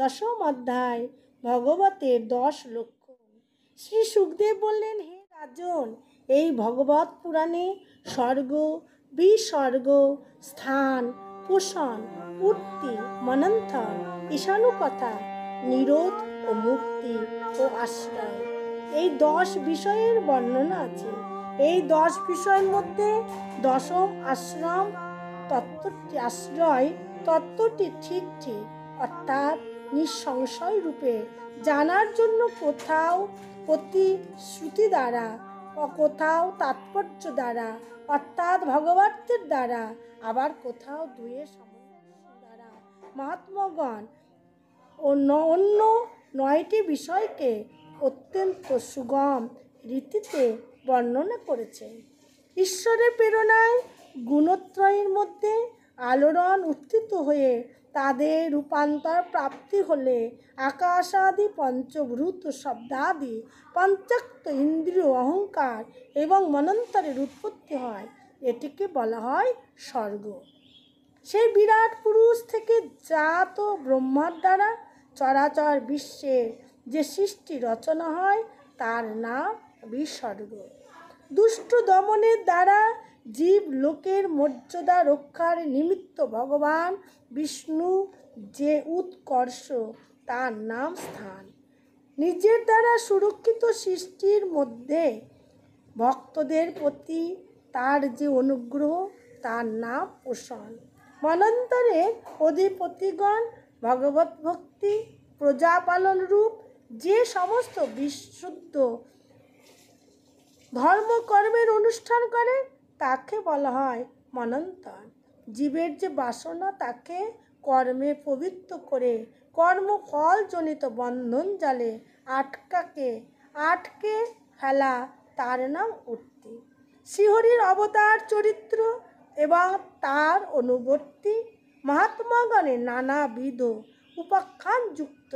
দশম অধ্যায় ভগবতের 10 লক্ষণ। শ্রী সুখদেব বললেন, হে রাজন, এই ভগবত পুরাণে স্বর্গ, বিস্বর্গ, স্থান, পোষণ, উঠতি, মনন্থন, ঈশানুকথা, নিরোধ ও মুক্তি ও আশ্রয়, এই 10 বিষয়ের বর্ণনা আছে। এই 10 বিষয়ের মধ্যে দশম আশ্রয় তত্ত্বটি ঠিক অর্থাৎ নিঃসংশয় রূপে জানার জন্য কোথাও প্রতিশ্রুতি দ্বারা ও কোথাও তাৎপর্য দ্বারা অর্থাৎ ভগবার্থের দ্বারা, আবার কোথাও দুয়ের সামঞ্জস্য দ্বারা মহাত্মাগণ অন্য 9টি বিষয়কে অত্যন্ত সুগম রীতিতে বর্ণনা করেছেন। ঈশ্বরের প্রেরণায় গুণত্রয়ের মধ্যে আলোড়ন উত্থিত হয়ে তাদের রূপান্তর প্রাপ্তি হলে আকাশাদি পঞ্চভূত শব্দাদি পঞ্চাক্ত ইন্দ্রিয় অহংকার এবং মনন্তরের উৎপত্তি হয়। এটিকে বলা হয় স্বর্গ। সেই বিরাট পুরুষ থেকে জাত ব্রহ্মার দ্বারা চরাচর বিশ্বের যে সৃষ্টি রচনা হয় তার নাম বিসর্গ। দুষ্ট দমনের দ্বারা জীব লোকের মর্যাদা রক্ষার নিমিত্ত ভগবান বিষ্ণু যে উৎকর্ষ তার নাম স্থান। নিজের দ্বারা সুরক্ষিত সৃষ্টির মধ্যে ভক্তদের প্রতি তার যে অনুগ্রহ তার নাম পোষণ। মনন্তরে অধিপতিগণ ভগবত ভক্তি প্রজাপালন রূপ যে সমস্ত বিশুদ্ধ ধর্মকর্মের অনুষ্ঠান করে তাকে বলা হয় মনন্তর। জীবের যে বাসনা তাকে কর্মে পবিত্র করে কর্মফল জনিত বন্ধন জালে আটকে ফেলা তার নাম উঠতি। শ্রীহরির অবতার চরিত্র এবং তার অনুবর্তী মহাত্মাগণের নানাবিধ উপাখ্যানযুক্ত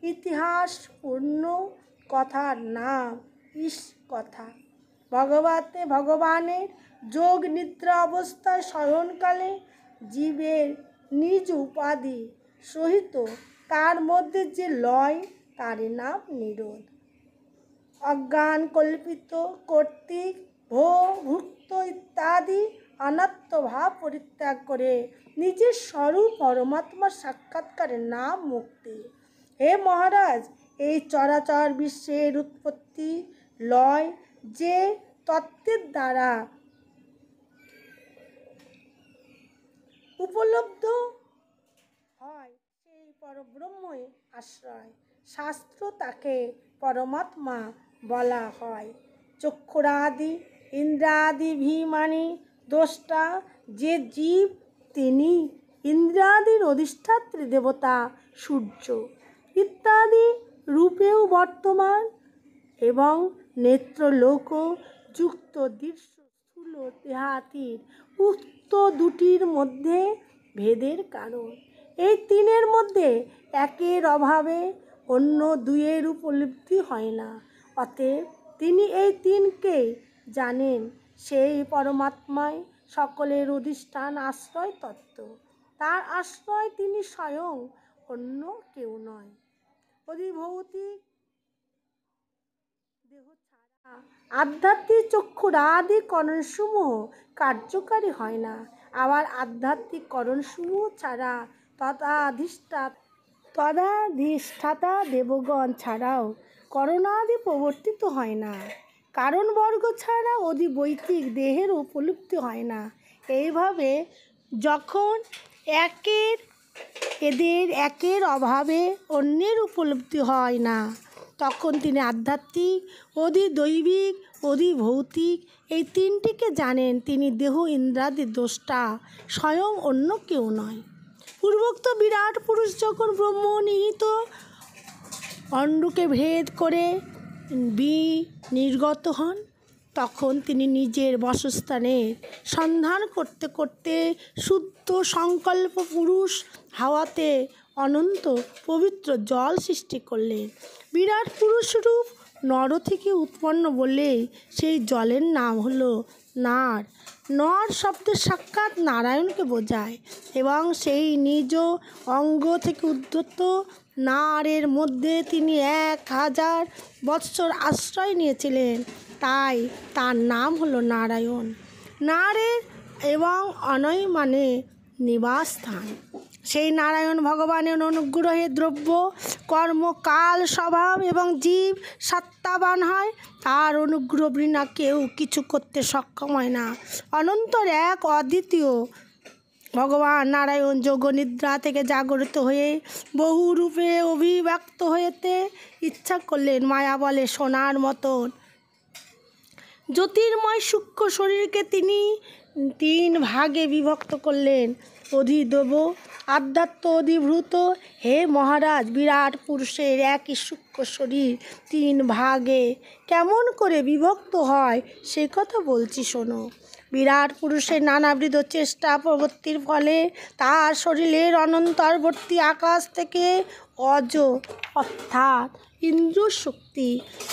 ইতিহাসপূর্ণ কথার নাম ঈশ কথা। ভগবানের যোগ নিদ্রা অবস্থায় শয়নকালে জীবের নিজ উপাধি সহিত তার মধ্যে যে লয় তার নাম নিরোধ। অজ্ঞান কল্পিত কর্তৃক ভুক্ত ইত্যাদি অনাত্ম ভাব পরিত্যাগ করে নিজের স্বরূপ পরমাত্মার সাক্ষাৎকারের নাম মুক্তি। হে মহারাজ, এই চরাচর বিশ্বের উৎপত্তি লয় যে তত্ত্বের দ্বারা উপলব্ধ হয় সেই পরব্রহ্মই আশ্রয়। শাস্ত্র তাকে পরমাত্মা বলা হয়। চক্ষুরাদি ইন্দ্রাদিভিমানী দ্রষ্টা যে জীব তিনি ইন্দ্রাদির অধিষ্ঠাত্রী দেবতা সূর্য ইত্যাদি রূপেও বর্তমান এবং নেত্রলোক যুক্ত দৃশ্য স্থূল দেহাতীত উক্ত দুটির মধ্যে ভেদের কারণ। এই তিনের মধ্যে একের অভাবে অন্য দুয়ের উপলব্ধি হয় না। অতএব তিনি এই তিনকে জানেন। সেই পরমাত্মাই সকলের অধিষ্ঠান আশ্রয় তত্ত্ব। তার আশ্রয় তিনি স্বয়ং, অন্য কেউ নয়। অধিভৌতিক দেহ ছাড়া আধ্যাত্মিক চক্ষুরাদি করণসমূহ কার্যকারী হয় না। আবার আধ্যাত্মিক করণসমূহ ছাড়া তদাধিষ্ঠাতা দেবগণ ছাড়াও করণাদি প্রবর্তিত হয় না। কারণবর্গ ছাড়া অধিবৈতিক দেহের উপলব্ধি হয় না। এইভাবে যখন একের অভাবে অন্যের উপলব্ধি হয় না তখন তিনি আধ্যাত্মিক, অধিদৈবিক, অধিভৌতিক এই তিনটিকে জানেন। তিনি দেহ ইন্দ্রাদি দ্রষ্টা, স্বয়ং, অন্য কেউ নয়। পূর্বোক্ত বিরাট পুরুষ যখন ব্রহ্ম নিহিত অণ্ডকে ভেদ করে নির্গত হন তখন তিনি নিজের বাসস্থানের সন্ধান করতে করতে শুদ্ধ সংকল্প পুরুষ হাওয়াতে অনন্ত পবিত্র জল সৃষ্টি করলেন। বিরাট পুরুষরূপ নর থেকে উৎপন্ন বলে সেই জলের নাম হলো নার। নর শব্দের সাক্ষাৎ নারায়ণকে বোঝায় এবং সেই নিজ অঙ্গ থেকে উদ্ধত নাড়ের মধ্যে তিনি 1000 বৎসর আশ্রয় নিয়েছিলেন, তাই তার নাম হলো নারায়ণ। নাড়ের এবং অনয় মানে নিবাস স্থান। সেই নারায়ণ ভগবানের অনুগ্রহে দ্রব্য, কর্ম, কাল, স্বভাব এবং জীব সত্তাবান হয়। তার অনুগ্রহ বিনা কেউ কিছু করতে সক্ষম হয় না। অনন্তর এক অদ্বিতীয় ভগবান নারায়ণ যোগনিদ্রা থেকে জাগরিত হয়ে বহু রূপে অভিব্যক্ত হতে ইচ্ছা করলেন। মায়া বলে সোনার মতন জ্যোতির্ময় সূক্ষ্ম শরীরকে তিনি 3 ভাগে বিভক্ত করলেন। অধিদেব, আধ্যাত্ম, অধিভূত। হে মহারাজ, বিরাট পুরুষের একই সূক্ষ্ম শরীর 3 ভাগে কেমন করে বিভক্ত হয় সে কথা বলছি শোনো। বিরাট পুরুষের নানাবিধ চেষ্টা প্রবৃত্তির ফলে তার শরীরের অনন্তর্বর্তী আকাশ থেকে অজ অর্থাৎ ইন্দ্রিয় শক্তি,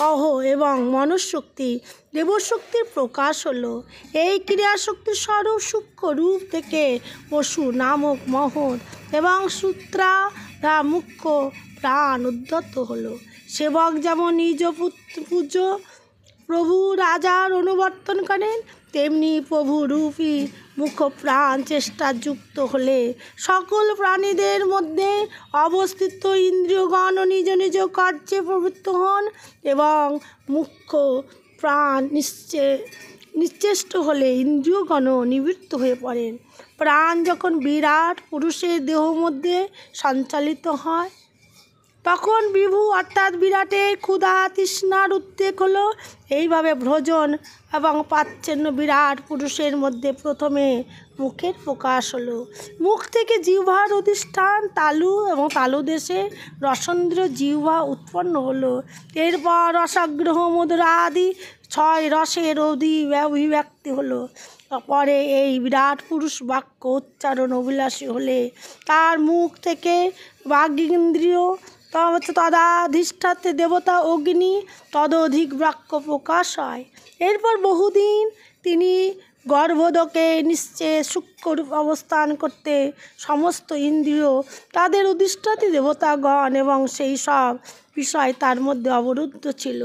অহ এবং মনঃশক্তি, দেবশক্তির প্রকাশ হলো। এই ক্রিয়াশক্তির স্বরূপ সূক্ষ্ম রূপ থেকে পশু নামক মহৎ এবং সূত্রা মুখ্য প্রাণ উদ্যত হলো। সেবক যেমন নিজ পূজ্য প্রভু রাজার অনুবর্তন করেন, তেমনি প্রভু রূপী মুখ্য প্রাণ চেষ্টা যুক্ত হলে সকল প্রাণীদের মধ্যে অবস্থিত ইন্দ্রিয়গণ নিজ নিজ কার্যে প্রবৃত্ত হন এবং মুখ্য প্রাণ নিশ্চেষ্ট হলে ইন্দ্রিয়গণ নিবৃত্ত হয়ে পড়েন। প্রাণ যখন বিরাট পুরুষের দেহ মধ্যে সঞ্চালিত হয় তখন বিভু অর্থাৎ বিরাটের ক্ষুধা তৃষ্ণার উদ্রেক হলো। এইভাবে ভোজন এবং পাচ্ছন্ন বিরাট পুরুষের মধ্যে প্রথমে মুখের প্রকাশ হলো। মুখ থেকে জিহ্বার অধিষ্ঠান তালু এবং তালুদেশে রসেন্দ্র জিহ্বা উৎপন্ন হলো। এরপর রসাগ্রহ মধুরা আদি 6 রসের অভিব্যক্তি হলো। পরে এই বিরাট পুরুষ বাক্য উচ্চারণ অভিলাষী হলে তার মুখ থেকে বাগীন্দ্রিয়, তদাধিষ্ঠাতে দেবতা অগ্নি, তদধিক বাক্য প্রকাশ হয়। এরপর বহুদিন তিনি গর্ভোদকে নিশ্চয় সূক্ষ্মরূপ অবস্থান করতে সমস্ত ইন্দ্রিয়, তাদের অধিষ্ঠাত্রী দেবতাগণ এবং সেই সব বিষয় তার মধ্যে অবরুদ্ধ ছিল।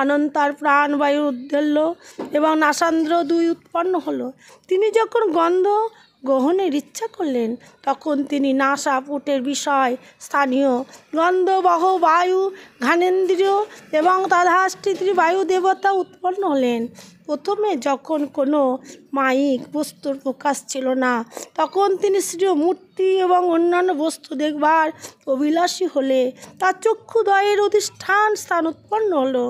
অনন্তর প্রাণবায়ু উদ্বেল্য এবং নাসান্দ্র 2 উৎপন্ন হলো। তিনি যখন গন্ধ গ্রহণের ইচ্ছা করলেন তখন তিনি নাসাপুটের বিষয় স্থানীয় গন্ধবহ বায়ু, ঘ্রাণেন্দ্রিয় এবং তদাধিষ্ঠিত বায়ু দেবতা উৎপন্ন হলেন। প্রথমে যখন কোনো মায়িক বস্তুর প্রকাশ ছিল না তখন তিনি শ্রীয় মূর্তি এবং অন্যান্য বস্তু দেখবার অভিলাষী হলে তার চক্ষুদ্বয়ের অধিষ্ঠান স্থান উৎপন্ন হলো।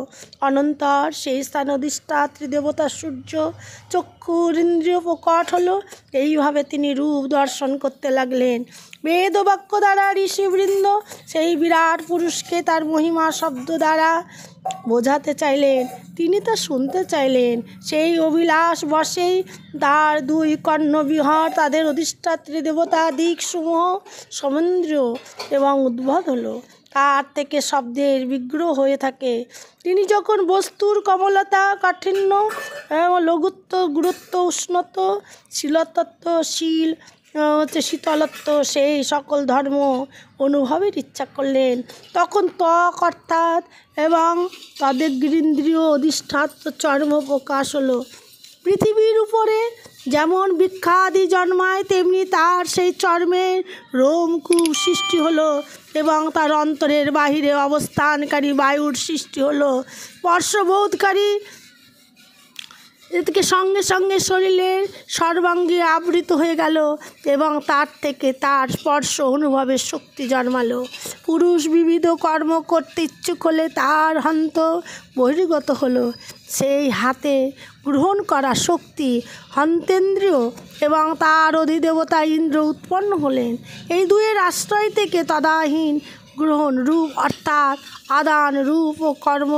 অনন্তর সেই স্থান অধিষ্ঠাত্রী দেবতা সূর্য চক্ষুর ইন্দ্রিয় প্রকট হলো। এইভাবে তিনি রূপ দর্শন করতে লাগলেন। বেদ বাক্য দ্বারা ঋষিবৃন্দ সেই বিরাট পুরুষকে তার মহিমা শব্দ দ্বারা বোঝাতে চাইলেন, তিনি তা শুনতে চাইলেন। সেই অভিলাষ বশেই তার 2 কর্ণবিহর তাদের অধিষ্ঠাত্রী দেবতা দিকসমূহ সমন্দ্রীয় এবং উদ্ভব হলো। তার থেকে শব্দের বিগ্রহ হয়ে থাকে। তিনি যখন বস্তুর কমলতা, কাঠিন্য, লঘুত্ব, গুরুত্ব, উষ্ণত্ব, শীলতত্ত্ব, শীতলত্ব সেই সকল ধর্ম অনুভবের ইচ্ছা করলেন তখন ত্বক অর্থাৎ এবং তাদের ইন্দ্রিয় অধিষ্ঠাত্র চর্ম প্রকাশ হলো। পৃথিবীর উপরে যেমন বৃক্ষাদি জন্মায় তেমনি তার সেই চর্মের রোমকূপ সৃষ্টি হলো এবং তার অন্তরের বাহিরে অবস্থানকারী বায়ুর সৃষ্টি হলো। স্পর্শবোধকারী এদিকে সঙ্গে সঙ্গে শরীরের সর্বাঙ্গে আবৃত হয়ে গেল এবং তার থেকে তার স্পর্শ অনুভবের শক্তি জন্মালো। পুরুষ বিবিধ কর্ম করতে ইচ্ছুক হলে তার হন্ত বহির্গত হলো। সেই হাতে গ্রহণ করা শক্তি হন্তেন্দ্রিয় এবং তার অধিদেবতা ইন্দ্র উৎপন্ন হলেন। এই 2-এর আশ্রয় থেকে তদাহীন গ্রহণ রূপ অর্থাৎ আদান রূপ ও কর্ম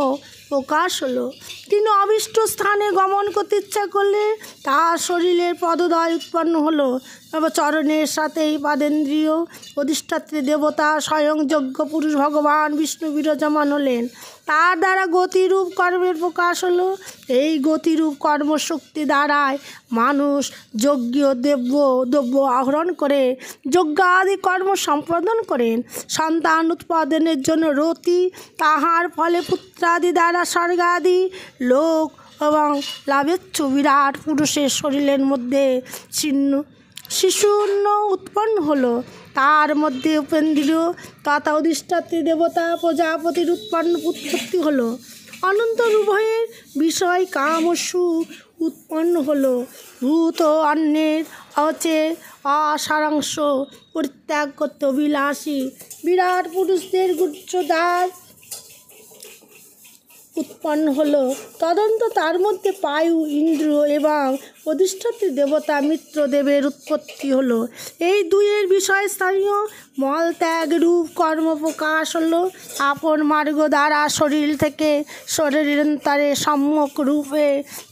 প্রকাশ হলো। তিনি অভীষ্ট স্থানে গমন করতে ইচ্ছা করলে তার শরীরের পদদ্বয় উৎপন্ন হলো। চরণের সাথেই পাদেন্দ্রিয় অধিষ্ঠাত্রী দেবতা স্বয়ং যজ্ঞ পুরুষ ভগবান বিষ্ণু বিরাজমান হলেন। তার দ্বারা গতিরূপ কর্মের প্রকাশ হলো। এই গতিরূপ কর্মশক্তি দ্বারায় মানুষ যজ্ঞ দ্রব্য আহরণ করে যজ্ঞ আদি কর্ম সম্পাদন করেন। সন্তান উৎপাদনের জন্য রতি, তাহার ফলে পুত্রাদি দ্বারা স্বর্গাদি লোক এবং লাভেচ্ছু বিরাট পুরুষের শরীরের মধ্যে শিশুন্য উৎপন্ন হলো। তার মধ্যে উপেন্দ্রিয় তথা অধিষ্ঠাত্রী দেবতা প্রজাপতির উৎপত্তি হলো। অনন্তর উভয়ের বিষয় কাম ও সুখ উৎপন্ন হলো। ভূত ও অন্যের অসারাংশ পরিত্যাগ করতে অভিলাষী বিরাট পুরুষদের গুচ্ছদ্বার উৎপন্ন হলো। তদন্ত তার মধ্যে বায়ু, ইন্দ্র এবং অধিষ্ঠাত্রী দেবতা মিত্রদেবের উৎপত্তি হলো। এই দুইয়ের বিষয় স্থানীয় মল ত্যাগ রূপ কর্ম প্রকাশ হলো। আপন মার্গ দ্বারা শরীর থেকে শরীরান্তরে সম্যক রূপে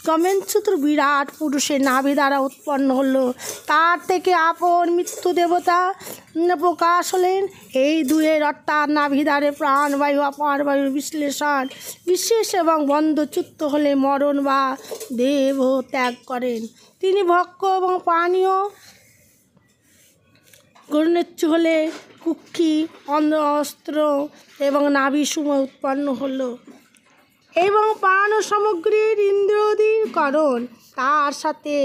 গমেচ্যুত বিরাট পুরুষের নাভি দ্বারা উৎপন্ন হলো। তার থেকে আপন মৃত্যু দেবতা প্রকাশ হলেন। এই দুয়ের অর্থাৎ নাভিদ্বারে প্রাণবায়ু অপার বায়ুর বিশ্লেষণ বিশেষ এবং বন্ধচ্যুত হলে মরণ বা দেহ ত্যাগ করেন। তিনি ভক্ষ এবং পানীয় গণেচ্ছু হলে কুক্ষি অস্ত্র এবং নাভি সময় উৎপন্ন হলো এবং পান ও সামগ্রীর ইন্দ্রিয়দীকরণ। তার সাথে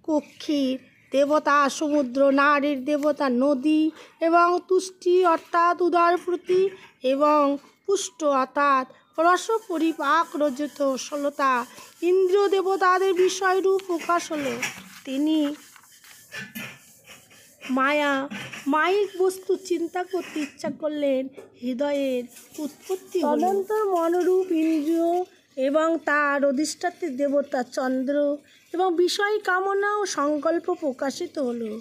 কুক্ষির দেবতা সমুদ্র, নারীর দেবতা নদী এবং তুষ্টি অর্থাৎ উদরপ্রতি এবং পুষ্ট অর্থাৎ রস পরিপাক রজত সলতা ইন্দ্রিয় দেবতাদের বিষয়রূপ প্রকাশ হলো। তিনি মায়িক বস্তু চিন্তা করতে ইচ্ছা করলেন। হৃদয়ের উৎপত্তি তদন্তর মনোরূপ ইন্দ্রিয় এবং তার অধিষ্ঠাত্রী দেবতা চন্দ্র এবং বিষয় কামনা ও সংকল্প প্রকাশিত হলো।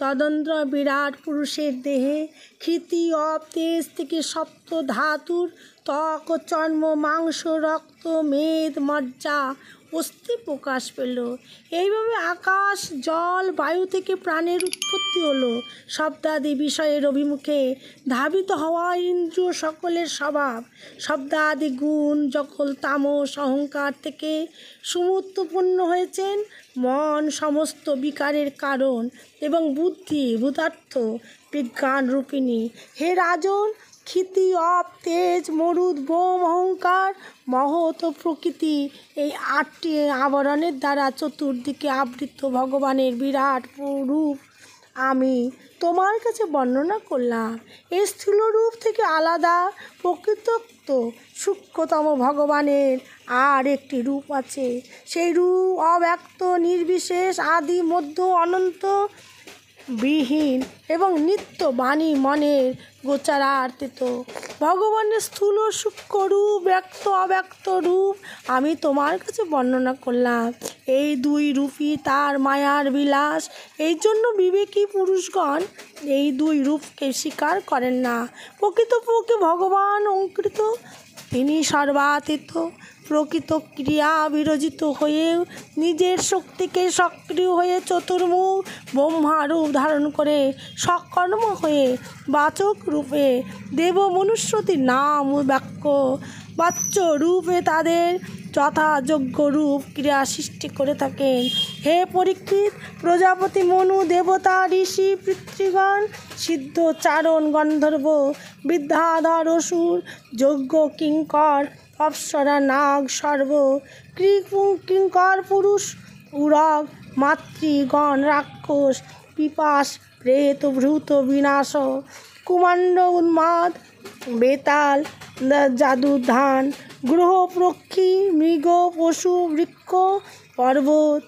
তদন্ত বিরাট পুরুষের দেহে ক্ষিতি অব তেজ থেকে সপ্ত ধাতুর ত্বক ও চর্ম, মাংস, রক্ত, মেদ, মজ্জা, অস্থি প্রকাশ পেল। এইভাবে আকাশ, জল, বায়ু থেকে প্রাণের উৎপত্তি হলো। শব্দাদি বিষয়ের অভিমুখে ধাবিত হওয়া ইন্দ্রিয় সকলের স্বভাব। শব্দাদি গুণ যখন তামস অহংকার থেকে সমুৎপন্ন হয়েছেন। মন সমস্ত বিকারের কারণ এবং বুদ্ধি ভূতার্থ বিজ্ঞান রূপিণী। হে রাজন, ক্ষিতি অপ তেজ মরুদ বোম অহংকার মহৎ ও প্রকৃতি এই 8টি আবরণের দ্বারা চতুর্দিকে আবৃত ভগবানের বিরাট রূপ আমি তোমার কাছে বর্ণনা করলাম। এই স্থূল রূপ থেকে আলাদা প্রকৃতোক্ত সূক্ষ্মতম ভগবানের আর একটি রূপ আছে। সেই রূপ অব্যক্ত, নির্বিশেষ, আদি মধ্য অনন্ত, বিহীন এবং নিত্য বাণী মনের গোচরার্থিত। ভগবানের স্থূল সূক্ষ্ম রূপ, ব্যক্ত অব্যক্ত রূপ আমি তোমার কাছে বর্ণনা করলাম। এই দুই রূপই তার মায়ার বিলাস। এই জন্য বিবেকী পুরুষগণ এই দুই রূপকে স্বীকার করেন না। প্রকৃতপক্ষে ভগবান অঙ্কৃত, তিনি সর্বাতীত, প্রকৃত ক্রিয়া বিরজিত হয়েও নিজের শক্তিকে সক্রিয় হয়ে চতুর্মুখ ব্রহ্মা রূপ ধারণ করে সকর্ম হয়ে বাচক রূপে দেব মনুষ্যতি নাম বাচ্য রূপে তাদের যথাযোগ্য রূপ ক্রিয়া সৃষ্টি করে থাকেন। হে পরীক্ষিত, প্রজাপতি, মনু, দেবতা, ঋষি, পিতৃগণ, সিদ্ধ, চারণ, গন্ধর্ব, বিদ্যাধর, অসুর, যজ্ঞ, কিঙ্কর, অপ্সরা, নাগ, সর্ব, কিঙ্কর, পুরুষ, উরগ, মাতৃগণ, রাক্ষস, পিপাস, প্রেত, ভূত, বিনাশ, কুমাণ্ড, উন্মাদ, বেতাল, জাদুধান, গ্রহ, পক্ষী, মৃগ, পশু, বৃক্ষ, পর্বত,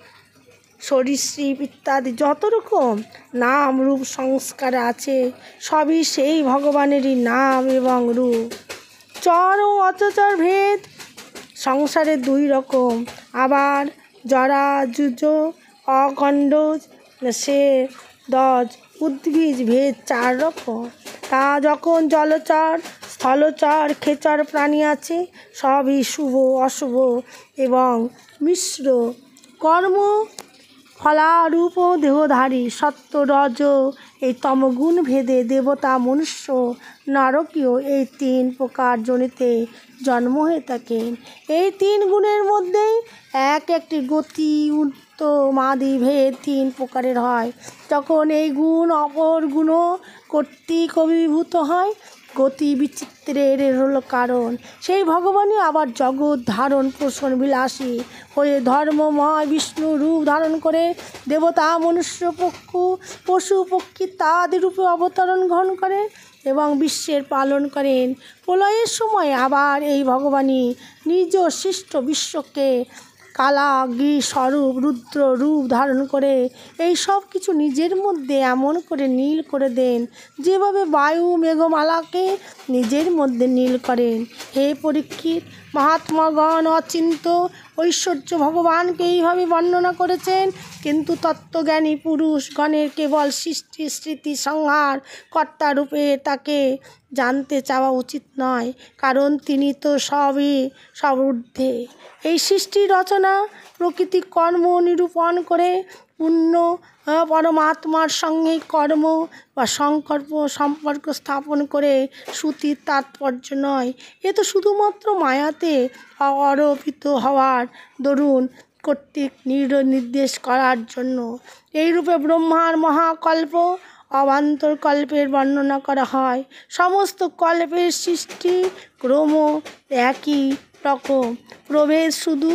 সরীসৃপ ইত্যাদি যত রকম নাম রূপ সংস্কার আছে সবই সেই ভগবানেরই নাম এবং রূপ। চর ও অচর ভেদ সংসারে 2 রকম। আবার জরা, যুজ, অখণ্ডজ, সে দজ, উদ্ভিজ ভেদ 4 রকম। তা যখন জলচর, স্থলচর, খেচর প্রাণী আছে সবই শুভ অশুভ এবং মিশ্র কর্ম ফলারূপ ও দেহধারী সত্য রজ এই তমগুণ ভেদে দেবতা মনুষ্য নারকীয় এই তিন প্রকার জনিতে জন্ম হয়ে থাকেন। এই তিন গুণের মধ্যেই এক একটি গতি উত্তমাদি ভেদ তিন প্রকারের হয়। তখন এই গুণ অপর গুণ কর্তৃক অভিভূত হয়। গতি বিচিত্রের হলো কারণ সেই ভগবানই আবার জগৎ ধারণ পোষণ বিলাসী হয়ে ধর্মময় বিষ্ণু রূপ ধারণ করে দেবতা মনুষ্য পশু পক্ষী তাদের রূপে অবতরণ গ্রহণ করেন এবং বিশ্বের পালন করেন। প্রলয়ের সময় আবার এই ভগবানই নিজ সৃষ্ট বিশ্বকে কালাগ্নি স্বরূপ রুদ্র রূপ ধারণ করে এই সব কিছু নিজের মধ্যে এমন করে নীল করে দেন যেভাবে বায়ু মেঘমালাকে নিজের মধ্যে নীল করেন। হে পরীক্ষিত, মহাত্মাগণ অচিন্ত ঐশ্বর্য ভগবানকে এইভাবে বর্ণনা করেছেন, কিন্তু তত্ত্বজ্ঞানী পুরুষগণের কেবল সৃষ্টি স্মৃতি সংহার কর্তারূপে তাকে জানতে চাওয়া উচিত নয়, কারণ তিনি তো সব ঊর্ধ্বে। এই সৃষ্টি রচনা প্রকৃতি কর্ম নিরূপণ করে পূর্ণ পরমাত্মার সঙ্গে কর্ম বা সম্পর্ক স্থাপন করে শ্রুতির তাৎপর্য নয়। এ তো শুধুমাত্র মায়াতে আরোপিত হওয়ার দরুন কর্তৃক নির্দেশ করার জন্য। এইরূপে ব্রহ্মার মহাকল্প অবান্তর কল্পের বর্ণনা করা হয়। সমস্ত কল্পের সৃষ্টি ক্রম একই রকম, প্রভেদ শুধু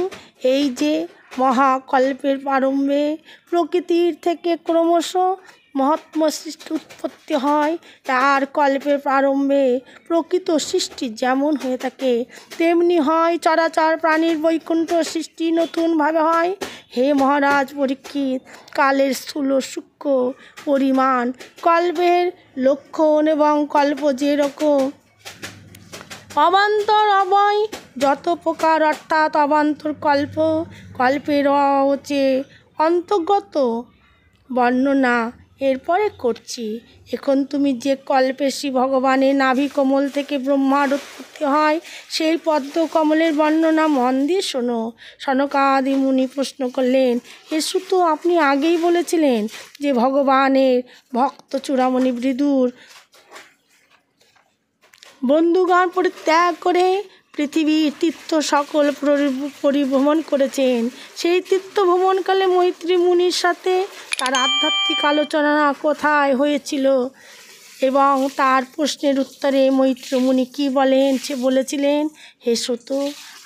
এই যে মহাকল্পের প্রারম্ভে প্রকৃতির থেকে ক্রমশ মহাত্ম সৃষ্টি উৎপত্তি হয়, আর কল্পের প্রারম্ভে প্রকৃত সৃষ্টি যেমন হয়ে থাকে তেমনি হয় চরাচর প্রাণীর বৈকুণ্ঠ সৃষ্টি নতুনভাবে হয়। হে মহারাজ পরীক্ষিত, কালের স্থূল সূক্ষ্ম পরিমাণ কল্পের লক্ষণ এবং কল্প যেরকম অবান্তর অবয় যত প্রকার অর্থাৎ অবান্তর কল্পের হচ্ছে অন্তর্গত বর্ণনা এরপরে করছি। এখন তুমি যে কল্পে শ্রী ভগবানের নাভি কমল থেকে ব্রহ্মার উৎপত্তি হয় সেই পদ্ম কমলের বর্ণনা মন দিয়ে শোনো। সনকাদি মুনি প্রশ্ন করলেন, হে সুত, আপনি আগেই বলেছিলেন যে ভগবানের ভক্ত চূড়ামণি বিদুর বন্ধুগণ পরিত্যাগ করে পৃথিবীর তীর্থ সকল পরিভ্রমণ করেছেন। সেই তীর্থ ভ্রমণকালে মৈত্রী মুনির সাথে তার আধ্যাত্মিক আলোচনা কোথায় হয়েছিল এবং তার প্রশ্নের উত্তরে মৈত্রী মুনি কী বলেছিলেন? হে সুত,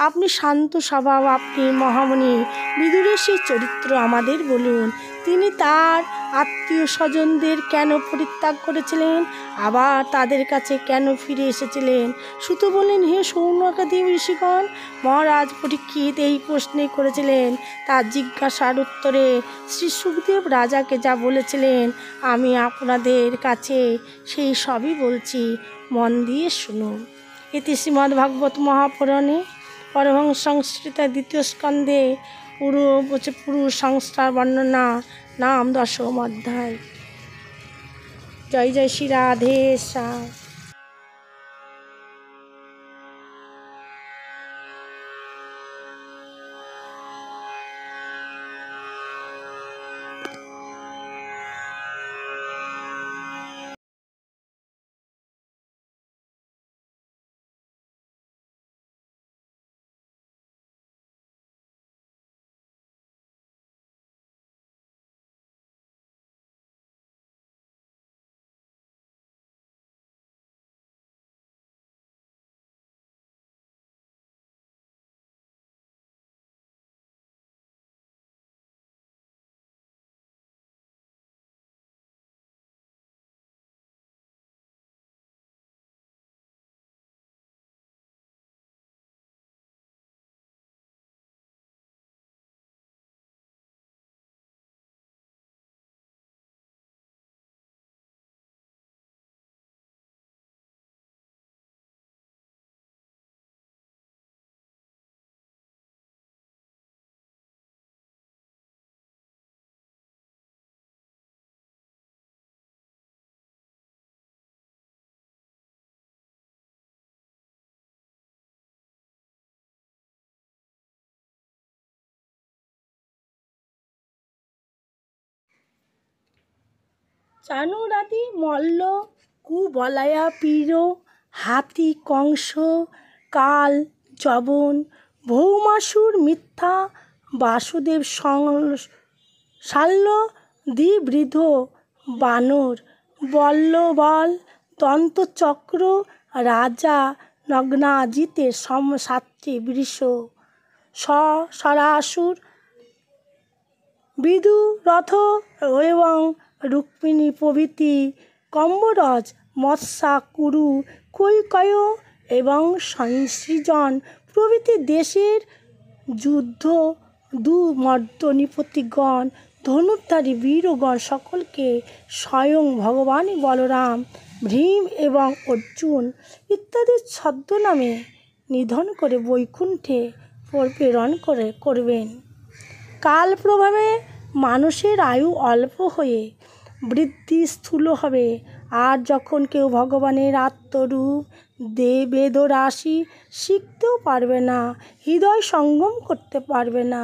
আপনি শান্ত স্বভাব, আপনি মহামুনি বিদুরের সেই চরিত্র আমাদের বলুন। তিনি তার আত্মীয় স্বজনদের কেন পরিত্যাগ করেছিলেন, আবার তাদের কাছে কেন ফিরে এসেছিলেন? সুত বললেন, হে শৌনকাদি ঋষিগণ, মহারাজ পরীক্ষিত এই প্রশ্নে করেছিলেন। তার জিজ্ঞাসার উত্তরে শ্রী সুখদেব রাজাকে যা বলেছিলেন আমি আপনাদের কাছে সেই সবই বলছি, মন দিয়ে শুনুন। এটি শ্রীমদ্ভাগবত মহাপুরাণে পরমহংস সংস্কৃত দ্বিতীয় স্কন্ধে পুরুষ সংস্থার বর্ণনা নাম 10ম অধ্যায়। জয় জয় শ্রী রাধে শ্যাম। চানুরাদি মল্ল কুবলয়া পীর হাতি কংস কাল যবন ভৌমাসুর মিথ্যা বাসুদেব শাল্য দ্বিবৃধ বানর বল্লবল দন্তচক্র রাজা নগ্নাজিতের সাতটি বৃষ সরাসুর বিদুরথ এবং রুক্মিণী প্রভৃতি কম্বরজ মৎস্যা কুরু কৈকয় এবং সংসৃজন প্রভৃতি দেশের যুদ্ধ মর্দনীপতিগণ ধনুর্ধারী বীরগণ সকলকে স্বয়ং ভগবানই বলরাম ভীম এবং অর্জুন ইত্যাদি ছদ্মনামে নিধন করে বৈকুণ্ঠে প্রেরণ করবেন। কাল প্রভাবে মানুষের আয়ু অল্প হয়ে বৃদ্ধি স্থূল হবে, আর যখন কেউ ভগবানের আত্মরূপ বেদরাশি শিখতেও পারবে না, হৃদয় সঙ্গম করতে পারবে না,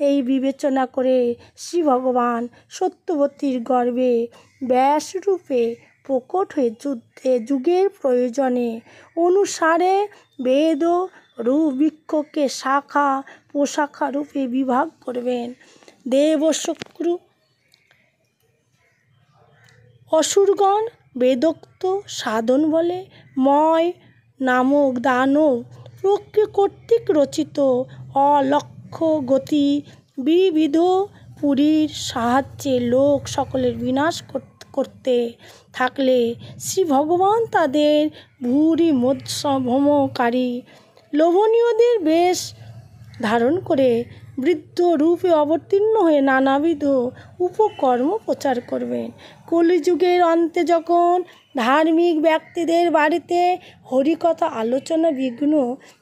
এই বিবেচনা করে শ্রী ভগবান সত্যবতীর গর্ভে ব্যাসরূপে প্রকট হয়ে যুগের প্রয়োজনে অনুসারে বেদ রূপ বৃক্ষকে শাখা প্রশাখা রূপে বিভাগ করবেন। দেবশক্র অসুরগণ বেদোক্ত সাধন বলে ময় নামক দানব কর্তৃক রচিত অলক্ষ্য গতি বিবিধ পুরীর সাহায্যে লোক সকলের বিনাশ করতে থাকলে শ্রী ভগবান তাদের ভূরি মধ্যভ্রমকারী লোভনীয়দের বেশ ধারণ করে বৃদ্ধ রূপে অবতীর্ণ হয়ে নানাবিধ উপকর্ম প্রচার করবেন। কলিযুগের অন্তে যখন ধার্মিক ব্যক্তিদের বাড়িতে হরিকথা আলোচনা বিঘ্ন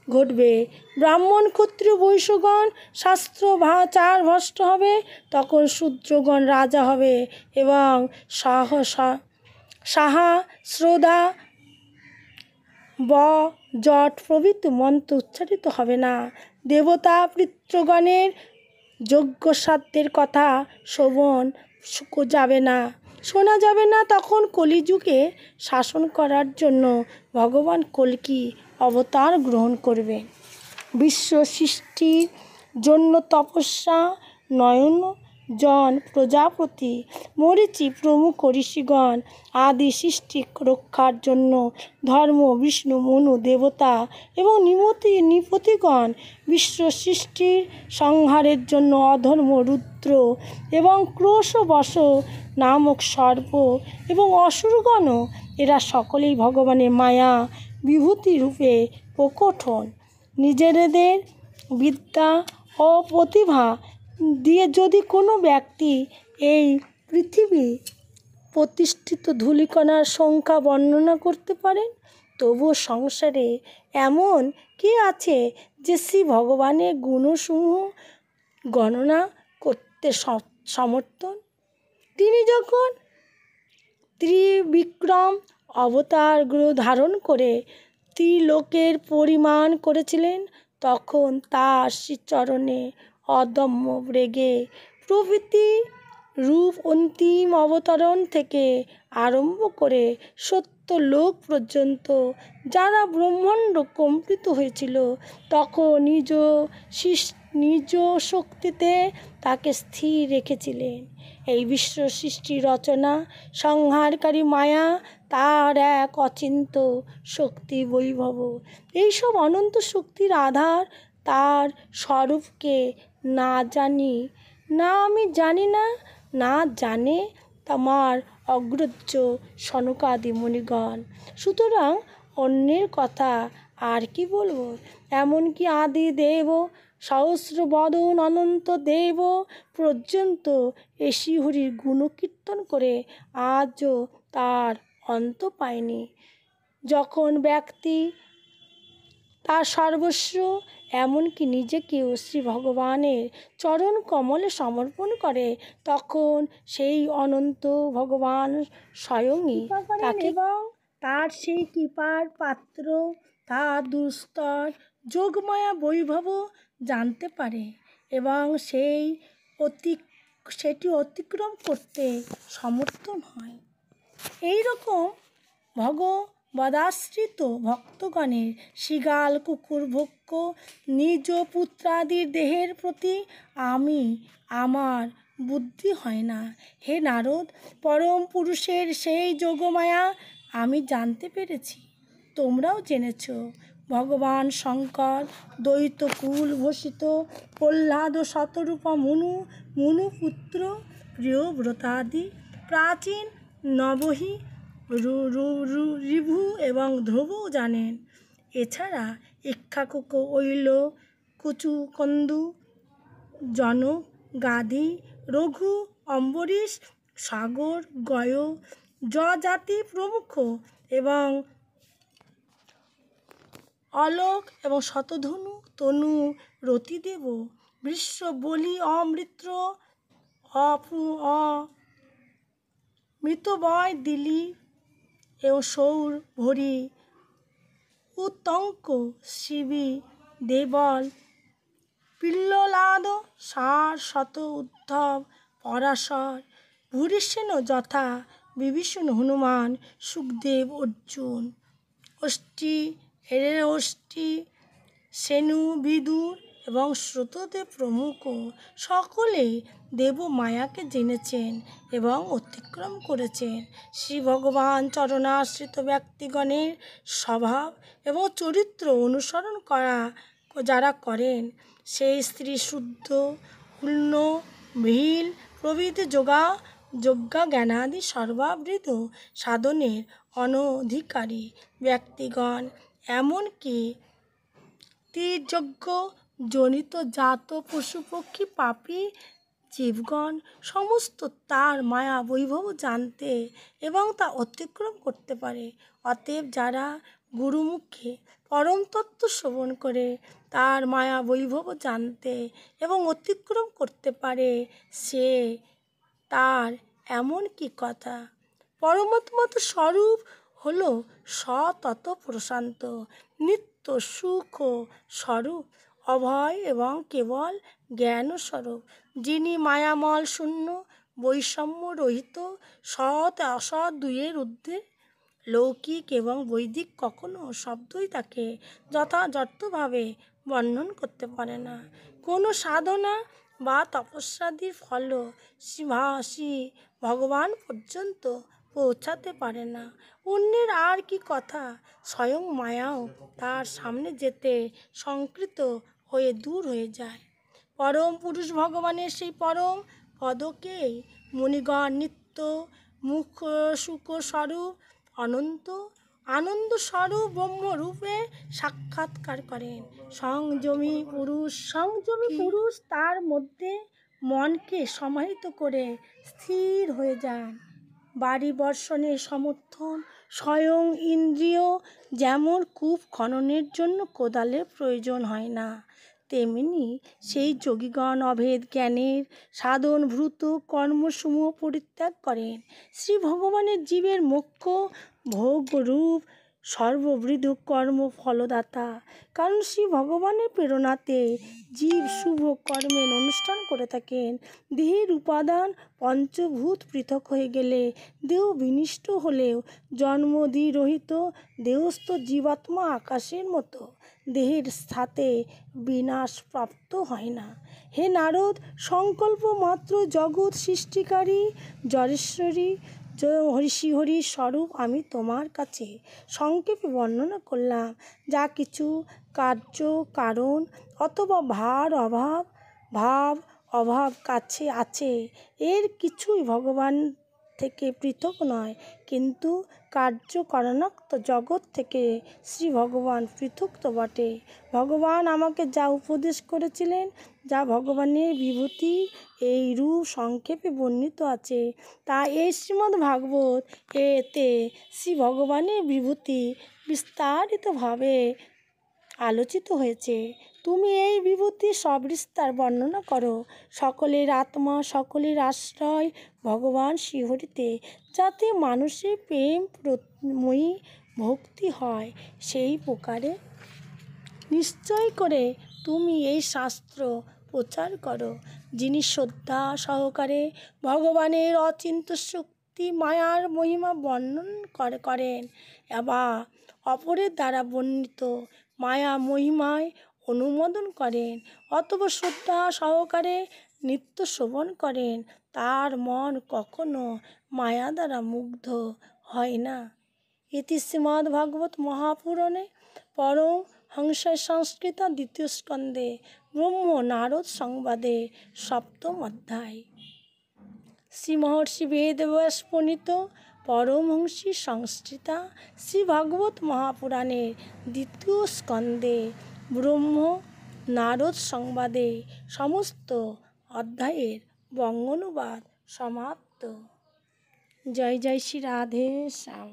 ঘটবে, ব্রাহ্মণ ক্ষত্রিয় বৈশ্যগণ শাস্ত্র চার ভ্রষ্ট হবে, তখন শূদ্রগণ রাজা হবে এবং সাহা শ্রোধা জট প্রভৃতি মন্ত্র উচ্চারিত হবে না। দেবতা পিতৃগণের যজ্ঞসাধ্যের কথা শোনা যাবে না। তখন কলিযুগে শাসন করার জন্য ভগবান কল্কি অবতার গ্রহণ করবে। বিশ্ব সৃষ্টির জন্য তপস্যা নয়নজন প্রজাপতি মরীচি প্রমুখ ঋষিগণ আদি সৃষ্টি রক্ষার জন্য ধর্ম বিষ্ণু মনু দেবতা এবং নৃপতিগণ বিশ্ব সৃষ্টির সংহারের জন্য অধর্ম রুদ্র এবং ক্রোশবশ নামক সর্প এবং অসুরগণ এরা সকলেই ভগবানের মায়া বিভূতি রূপে প্রকট হন। নিজেদের বিদ্যা ও প্রতিভা দিয়ে যদি কোনো ব্যক্তি এই পৃথিবী প্রতিষ্ঠিত ধূলিকণার সংখ্যা বর্ণনা করতে পারেন, তবুও সংসারে এমন কে আছে যে শ্রী ভগবানের গুণসমূহ গণনা করতে সমর্থন? তিনি যখন ত্রিবিক্রম অবতার ধারণ করে ত্রিলোকের পরিমাণ করেছিলেন, তখন তার শ্রীচরণে অদম্য বেগে প্রভৃতি রূপ অন্তিম অবতরণ থেকে আরম্ভ করে সত্যলোক পর্যন্ত যারা ব্রহ্মাণ্ড কম্পিত হয়েছিল, তখন নিজ শক্তিতে তাকে স্থির রেখেছিলেন। এই বিশ্ব সৃষ্টি রচনা সংহারকারী মায়া তার এক অচিন্ত শক্তি বৈভব। এইসব অনন্ত শক্তির আধার তার স্বরূপকে না আমি জানি না জানে তোমার অগ্রজ সনকাদি মুনিগণ। সুতরাং অন্যের কথা আর কি বলবো? এমনকি আদি দেব সহস্র বদন অনন্ত দেব পর্যন্ত এই শ্রীহরির গুণকীর্তন করে আজও তার অন্ত পায়নি। যখন ব্যক্তি তার সর্বস্ব এমনকি নিজেকেও শ্রী ভগবানের চরণ কমলে সমর্পণ করে, তখন সেই অনন্ত ভগবান স্বয়ংই তাকে এবং তার সেই কৃপার পাত্র তার দুস্তর যোগমায়া বৈভব জানতে পারে এবং সেটি অতিক্রম করতে সমর্থন হয়। এইরকম ভগবদাশ্রিত ভক্তগণের শৃগাল কুকুর ভক্ষ নিজ পুত্রাদির দেহের প্রতি আমার বুদ্ধি হয় না। হে নারদ, পরম পুরুষের সেই যোগমায়া আমি জানতে পেরেছি, তোমরাও জেনেছ। ভগবান শঙ্কর দ্বৈতকুল ভূষিত প্রহ্লাদ শতরূপা মুনুপুত্র প্রিয়ব্রতাদি প্রাচীন নবহি ঋভু এবং ধ্রুবও জানেন। এছাড়া ইক্ষ্বাকুক ঐল কুচুকন্দু জনক গাদি রঘু অম্বরীশ সাগর গয় যজাতি প্রমুখ এবং অলোক এবং শতধনু তনু রতিদেব বৃষ বলি অমৃত্র মৃতবয় দিলি এবং সৌর ভরি উত্তঙ্ক শিবী দেবল পিল্ললাদ সার শত উদ্ধব পরাশর ভূরিসেন যথা বিভীষণ হনুমান সুখদেব অর্জুন অষ্টি সেনু বিদুর এবং শ্রুতদেব প্রমুখ সকলে দেবমায়াকে জেনেছেন এবং অতিক্রম করেছেন। শ্রী ভগবান চরণাশ্রিত ব্যক্তিগণের স্বভাব এবং চরিত্র অনুসরণ যারা করেন, সেই স্ত্রী শুদ্ধ পূর্ণ ভিল প্রভৃতি যজ্ঞা জ্ঞানাদি সর্বাবৃত সাধনের অনধিকারী ব্যক্তিগণ, এমনকি তীর্যজ্ঞ জনিত জাত পশু পক্ষী পাপী জীবগণ সমস্ত তার মায়া বৈভব জানতে এবং তা অতিক্রম করতে পারে। অতএব যারা গুরুমুখে পরম তত্ত্ব শ্রবণ করে তার মায়া বৈভব জানতে এবং অতিক্রম করতে পারে, সে তার এমন কি কথা। পরমাত্মা স্বরূপ হল সতত প্রশান্ত নিত্য সুখ স্বরূপ, অভয় এবং কেবল জ্ঞান স্বরূপ, যিনি মায়ামল শূন্য বৈষম্য রহিত সৎ অসৎ দুইয়ের ঊর্ধ্বে। লৌকিক এবং বৈদিক কখনো শব্দই তাকে যথাযথভাবে বর্ণন করতে পারে না। কোনো সাধনা বা তপস্যাদির ফল শ্রী ভগবান পর্যন্ত পৌঁছাতে পারে না। অন্যের আর কি কথা, স্বয়ং মায়াও তার সামনে যেতে সংকৃত হয়ে দূর হয়ে যায়। পরম পুরুষ ভগবানের সেই পরম পদকেই মুনিগণ নিত্য মুখ সুখ স্বরূপ আনন্দ স্বরূপ ব্রহ্মরূপে সাক্ষাৎকার করেন। সংযমী পুরুষ তার মধ্যে মনকে সমাহিত করে স্থির হয়ে যান। বাড়ি বর্ষণের সমর্থন স্বয়ং ইন্দ্রিয়, যেমন কূপ খননের জন্য কোদালের প্রয়োজন হয় না, তেমনি সেই যোগীগণ অভেদ জ্ঞানের সাধনভূত কর্মসমূহ পরিত্যাগ করেন। শ্রী ভগবানের জীবের মোক্ষ ভোগরূপ সর্ববিধ কর্ম ফলদাতা। কারণ শ্রী ভগবানের প্রেরণাতে জীব শুভ কর্মের অনুষ্ঠান করে থাকেন। দেহের উপাদান পঞ্চভূত পৃথক হয়ে গেলে দেহ বিনষ্ট হলেও জন্মদিরহিত দেহস্থ জীবাত্মা আকাশের মতো দেহের সাথে বিনাশপ্রাপ্ত হয় না। হে নারদ, সংকল্প মাত্র জগৎ সৃষ্টিকারী জড়েশ্বরী হরির স্বরূপ আমি তোমার কাছে সংক্ষেপে বর্ণনা করলাম। যা কিছু কার্য কারণ অথবা ভাব অভাব কাছে আছে, এর কিছুই ভগবান থেকে পৃথক নয়, কিন্তু কার্যকারণাত্মক জগৎ থেকে শ্রী ভগবান পৃথক তো বটে। ভগবান আমাকে যা উপদেশ করেছিলেন, যা ভগবানের বিভূতি এই রূপ সংক্ষেপে বর্ণিত আছে, তা এই শ্রীমদ্ভাগবত এতে শ্রী ভগবানের বিভূতি বিস্তারিতভাবে আলোচিত হয়েছে। তুমি এই বিভূতি সবিস্তার বর্ণনা করো। সকলের আত্মা, সকলের আশ্রয় ভগবান শ্রীহরিতে, যাতে মানুষের প্রেমময়ী ভক্তি হয়, সেই প্রকারে নিশ্চয় করে তুমি এই শাস্ত্র প্রচার করো। যিনি শ্রদ্ধা সহকারে ভগবানের অচিন্ত্য ব্যক্তি মায়ার মহিমা বর্ণন করেন বা অপরের দ্বারা বর্ণিত মায়া মহিমায় অনুমোদন করেন অথবা শ্রদ্ধা সহকারে নিত্য শ্রবণ করেন, তার মন কখনো মায়া দ্বারা মুগ্ধ হয় না। ইতি শ্রীমদ্ভাগবত মহাপুরাণে পরমহংস সংস্কৃত দ্বিতীয় স্কন্ধে ব্রহ্ম নারদ সংবাদে সপ্তম অধ্যায়। শ্রী মহর্ষি বেদব্যাস প্রণীত পরমহংসী সংস্কৃতা শ্রী ভাগবত মহাপুরাণের দ্বিতীয় স্কন্ধে ব্রহ্ম নারদ সংবাদে সমস্ত অধ্যায়ের বঙ্গানুবাদ সমাপ্ত। জয় জয় শ্রী রাধে শ্যাম।